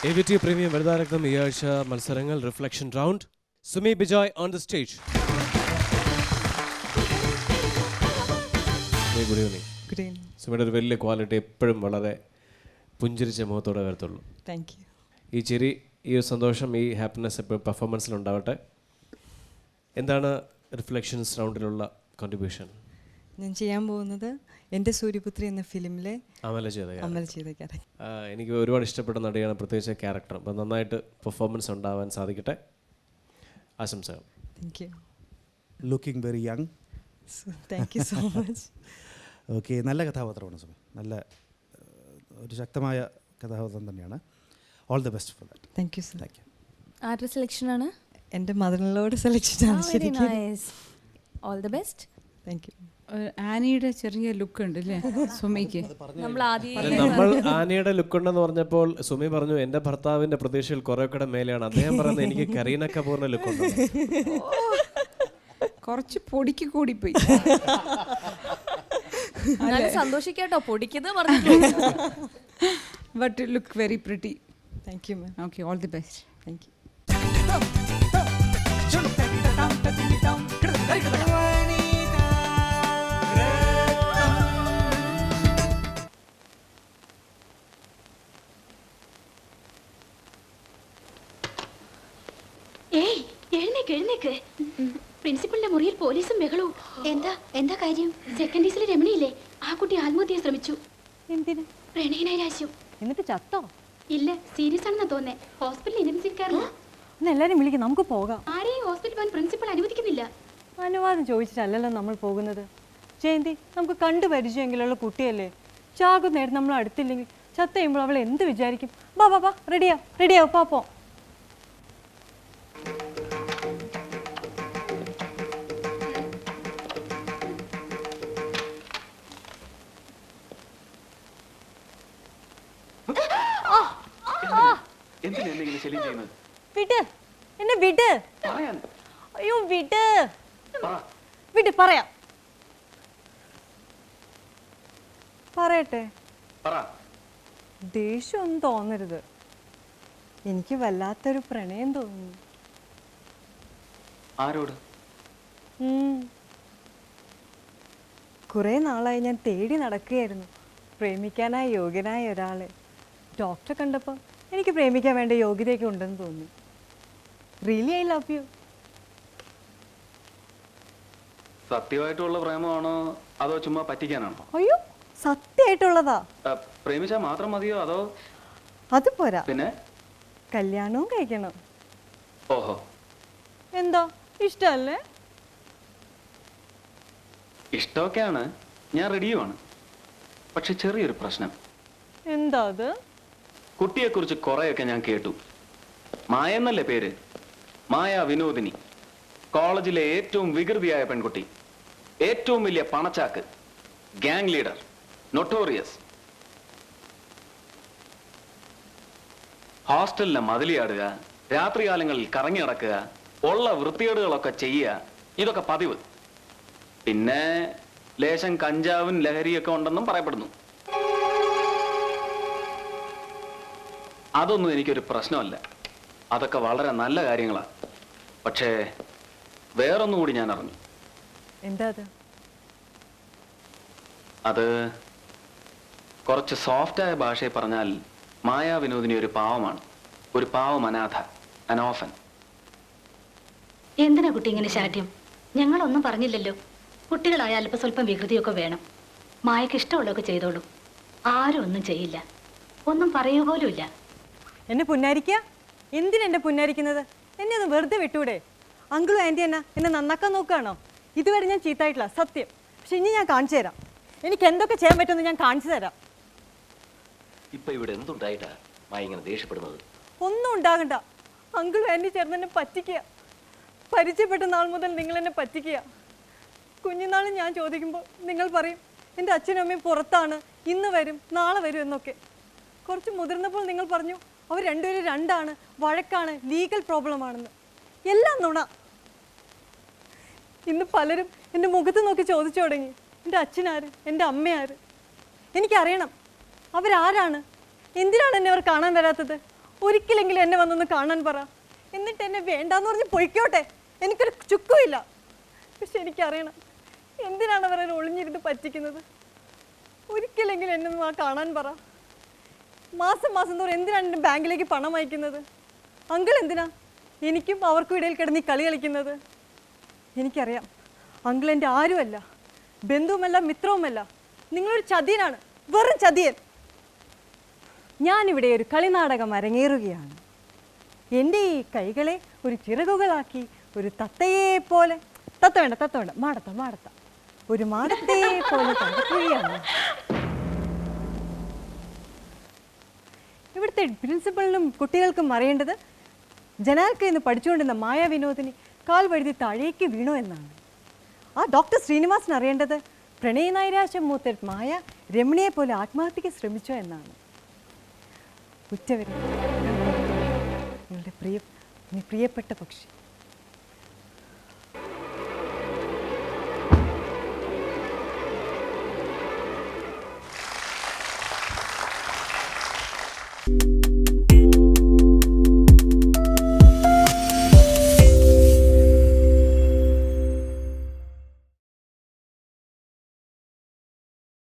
AVT premium വനിതാരംഗം ഈ ആഴ്ച മത്സരങ്ങൾ reflection round. Sumi Bijoy on the stage. Good evening. Good evening. സുമിയുടെ ഒരു വലിയ ക്വാളിറ്റി എപ്പോഴും വളരെ പുഞ്ചിരിച്ച മുഖത്തോടെ വരത്തുള്ളൂ. Thank you. ഈ ചിരി, ഈ ഒരു സന്തോഷം, ഈ ഹാപ്പിനെസ് എപ്പോഴും പെർഫോമൻസിലുണ്ടാവട്ടെ. എന്താണ് റിഫ്ലക്ഷൻസ് റൗണ്ടിലുള്ള കോൺട്രിബ്യൂഷൻ? ഞാൻ ചെയ്യാൻ പോകുന്നത് എൻ്റെ സൂര്യപുത്രി എന്ന ഫിലിമിലെ അമല ചെയ്ത ക്യാരക്ടർ. എനിക്ക് ഒരുപാട് ഇഷ്ടപ്പെട്ട നടിയാണ്, പ്രത്യേകിച്ച് ക്യാരക്ടർ. അപ്പോൾ നന്നായിട്ട് പെർഫോമൻസ് ഉണ്ടാവാൻ സാധിക്കട്ടെ. ആശംസകൾ. Thank you. Looking very young. Thank you so much. Okay, നല്ല കഥാപാത്രമാണ് സുമി. നല്ല ഒരു ശക്തമായ കഥാപാത്രം തന്നെയാണ്. All the best for that. Thank you sir. Thank you. ആരുടെ സെലക്ഷനാണ്? എൻ്റെ മദറിനോട് സെലക്ഷനാണ്. ശരിക്കും all the best. Thank you. ആനിയുടെ ചെറിയ ലുക്ക് ഉണ്ട് അല്ലേ സുമിക്ക്? നമ്മൾ ആനയുടെ ലുക്ക് ഉണ്ടെന്ന് പറഞ്ഞപ്പോൾ സുമി പറഞ്ഞു എൻ്റെ ഭർത്താവിന്റെ പ്രതീക്ഷയിൽ കുറേക്കൂടെ മേലെയാണ്. അദ്ദേഹം പറയുന്നത് എനിക്ക് കരീന കപൂറിന്റെ ലുക്ക് ഉണ്ട്. കുറച്ച് പൊടിക്ക് കൂടിപ്പോയി. സന്തോഷിക്കാട്ടോ, പൊടിക്കുന്നത് പറഞ്ഞു. But look very pretty. Thank you ma'am. Okay, all the best. Thank U. എഴുന്നേക്ക്. പ്രിൻസിപ്പലിന്റെ മുറിയിൽ പോലീസും ബഹളവും. എന്താ കാര്യം? സെക്കൻഡീസിലെ രമണിയില്ലേ, ആ കുട്ടി ആത്മഹത്യയെ ശ്രമിച്ചു. എന്തിന്? പ്രണയനായ രാശിയും. എന്നിട്ട് ചത്തോ? ഇല്ല, സീരിയസ് ആണെന്നാ തോന്നേ. ഹോസ്പിറ്റലിൽ ഇൻറ്റൻസീവ് എല്ലാരും വിളിക്കും, നമുക്ക് പോകാം. ആരെയും ഹോസ്പിറ്റൽ പോകാൻ പ്രിൻസിപ്പൽ അനുവദിക്കുന്നില്ല. അനുവാദം ചോദിച്ചിട്ടല്ലല്ലോ നമ്മൾ പോകുന്നത്. ജയന്തി, നമുക്ക് കണ്ടു പരിചയമെങ്കിലുള്ള കുട്ടിയല്ലേ. ചാകുന്നേരം നമ്മൾ അടുത്തില്ലെങ്കിൽ ചത്ത കഴിയുമ്പോൾ അവൾ എന്ത് വിചാരിക്കും? ബാ റെഡിയാ പാപ്പോ. വിട് എന്നെ, വിട്. അയ്യോ വിട്, പറയാം. പറയട്ടെ. ദേഷ്യമൊന്നും തോന്നരുത്. എനിക്ക് വല്ലാത്തൊരു പ്രണയം തോന്നുന്നു. ആരോട്? കുറെ നാളായി ഞാൻ തേടി നടക്കുകയായിരുന്നു പ്രേമിക്കാനായി യോഗ്യനായ ഒരാളെ. ഡോക്ടറെ കണ്ടപ്പോൾ എനിക്ക് പ്രേമിക്കാൻ വേണ്ട യോഗ്യതയൊക്കെ ഉണ്ടെന്ന് തോന്നി. Really I love you. സത്യമായിട്ടുള്ള പ്രേമമാണോ അതോ ചുമ്മാ പറ്റിക്കാനാണോ? അയ്യോ, സത്യമായിട്ടുള്ളതാ. പ്രേമിച്ചാൽ മാത്രം മതിയോ അതോ? അത് പോരാ, പിന്നെ കല്യാണവും കഴിക്കണം. ഓഹോ, എന്താ ഇഷ്ടല്ലേ? ഇഷ്ടമൊക്കെയാണ്, ഞാൻ റെഡിയുമാണ്. പക്ഷെ ചെറിയൊരു പ്രശ്നം. എന്താ അത്? കുട്ടിയെക്കുറിച്ച് കുറെയൊക്കെ ഞാൻ കേട്ടു. മായ എന്നല്ലേ പേര്? മായ വിനോദിനി. കോളേജിലെ ഏറ്റവും വികൃതിയായ പെൺകുട്ടി, ഏറ്റവും വലിയ പണച്ചാക്ക്, ഗ്യാങ് ലീഡർ, നൊട്ടോറിയസ്. ഹോസ്റ്റലിലെ മതിലിയാടുക, രാത്രികാലങ്ങളിൽ കറങ്ങി നടക്കുക, ഉള്ള വൃത്തികേടുകളൊക്കെ ചെയ്യുക, ഇതൊക്കെ പതിവ്. പിന്നെ ലേശം കഞ്ചാവും ലഹരിയൊക്കെ ഉണ്ടെന്നും പറയപ്പെടുന്നു. അതൊന്നും എനിക്കൊരു പ്രശ്നമല്ല, അതൊക്കെ വളരെ നല്ല കാര്യങ്ങളാണ്. പക്ഷേ വേറൊന്നുകൂടി ഞാൻ അറിഞ്ഞു. എന്താ അത്? അത് കുറച്ച് സോഫ്റ്റായ ഭാഷയിൽ പറഞ്ഞാൽ മായാ വിനോദിനി ഒരു പാവമാണ്, ഒരു പാവം അനാഥ, അനോഫൻ. എന്തിനാ കുട്ടി ഇങ്ങനെ ശാഠ്യം? ഞങ്ങളൊന്നും പറഞ്ഞില്ലല്ലോ. കുട്ടികളായാൽ അല്പം സ്വല്പം വികൃതിയൊക്കെ വേണം. മായക്ക് ഇഷ്ടമുള്ളതൊക്കെ ചെയ്തോളൂ. ആരും ഒന്നും ചെയ്യില്ല, ഒന്നും പറയുക പോലുമില്ല. എന്നെ പുന്നാരിക്കുക? എന്തിനെന്നെ പുന്നാരിക്കുന്നത്? എന്നെ ഒന്ന് വെറുതെ വിട്ടൂടെ? അങ്കിളും ആൻറ്റി എന്നെ നന്നാക്കാൻ നോക്കുകയാണോ? ഇതുവരെ ഞാൻ ചീത്തായിട്ടില്ല, സത്യം. പക്ഷെ ഇനി ഞാൻ കാണിച്ചു തരാം. എനിക്ക് എന്തൊക്കെ ചെയ്യാൻ പറ്റുമെന്ന് ഞാൻ കാണിച്ചു തരാം. ഇപ്പൊ ഇവിടെ എന്തുണ്ടായിട്ടാ മായ ഇങ്ങനെ ദേഷ്യപ്പെടുന്നത്? ഒന്നും ഉണ്ടാകണ്ട. അങ്കിളും ആൻറ്റി ചേർന്ന് എന്നെ പറ്റിക്കുക. പരിചയപ്പെട്ട നാൾ മുതൽ നിങ്ങൾ എന്നെ പറ്റിക്കുക. കുഞ്ഞുനാളും ഞാൻ ചോദിക്കുമ്പോൾ നിങ്ങൾ പറയും എൻ്റെ അച്ഛനും അമ്മയും പുറത്താണ്, ഇന്ന് വരും നാളെ വരും എന്നൊക്കെ. കുറച്ച് മുതിർന്നപ്പോൾ നിങ്ങൾ പറഞ്ഞു അവർ രണ്ടുപേരും രണ്ടാണ്, വഴക്കാണ്, ലീഗൽ പ്രോബ്ലം ആണെന്ന്. എല്ലാം നുണ. ഇന്ന് പലരും എൻ്റെ മുഖത്ത് നോക്കി ചോദിച്ചു തുടങ്ങി എൻ്റെ അച്ഛനാര്, എൻ്റെ അമ്മയാര്. എനിക്കറിയണം അവരാരാണ്, എന്തിനാണ് എന്നെ അവർ കാണാൻ വരാത്തത്. ഒരിക്കലെങ്കിലും എന്നെ വന്നൊന്ന് കാണാൻ പറ. എന്നിട്ട് എന്നെ വേണ്ടാന്ന് പറഞ്ഞ് പൊയ്ക്കോട്ടെ, എനിക്കൊരു ചുക്കുമില്ല. പക്ഷെ എനിക്കറിയണം എന്തിനാണ് അവർ ഒളിഞ്ഞിരുന്ന് പറ്റിക്കുന്നത്. ഒരിക്കലെങ്കിലും എന്നെ ഒന്ന് കാണാൻ പറ. മാസം മാസം തോറും എന്തിനാണ് എൻ്റെ ബാങ്കിലേക്ക് പണം അയക്കുന്നത്? അങ്കിൾ എന്തിനാ എനിക്കും അവർക്കും ഇടയിൽ കിടന്ന് ഈ കളി കളിക്കുന്നത്? എനിക്കറിയാം അങ്കിൾ എൻ്റെ ആരുമല്ല, ബന്ധുവുമല്ല, മിത്രവുമല്ല. നിങ്ങളൊരു ചതിയനാണ്, വെറും ചതിയൻ. ഞാനിവിടെ ഒരു കളിനാടകം അരങ്ങേറുകയാണ്. എൻ്റെ ഈ കൈകളെ ഒരു ചിറകുകളാക്കി ഒരു തത്തയെ പോലെ, തത്ത വേണ്ട, മാടത്ത ഒരു മാടത്തെ പോലെ തകർക്കുകയാണ്. ഇവിടുത്തെ പ്രിൻസിപ്പളിനും കുട്ടികൾക്കും അറിയേണ്ടത് ജനാൽക്ക് ഇന്ന് പഠിച്ചുകൊണ്ടിരുന്ന മായ വിനോദിനി കാൽ വഴുതി താഴേക്ക് വീണു എന്നാണ്. ആ ഡോക്ടർ ശ്രീനിവാസൻ അറിയേണ്ടത് പ്രണയനൈരാശ്യം മൂത്ത മായ രമണിയെ പോലെ ആത്മഹത്യക്ക് ശ്രമിച്ചോ എന്നാണ്. ഉച്ചവരെ നിങ്ങളുടെ പ്രിയപ്പെട്ട പക്ഷി. you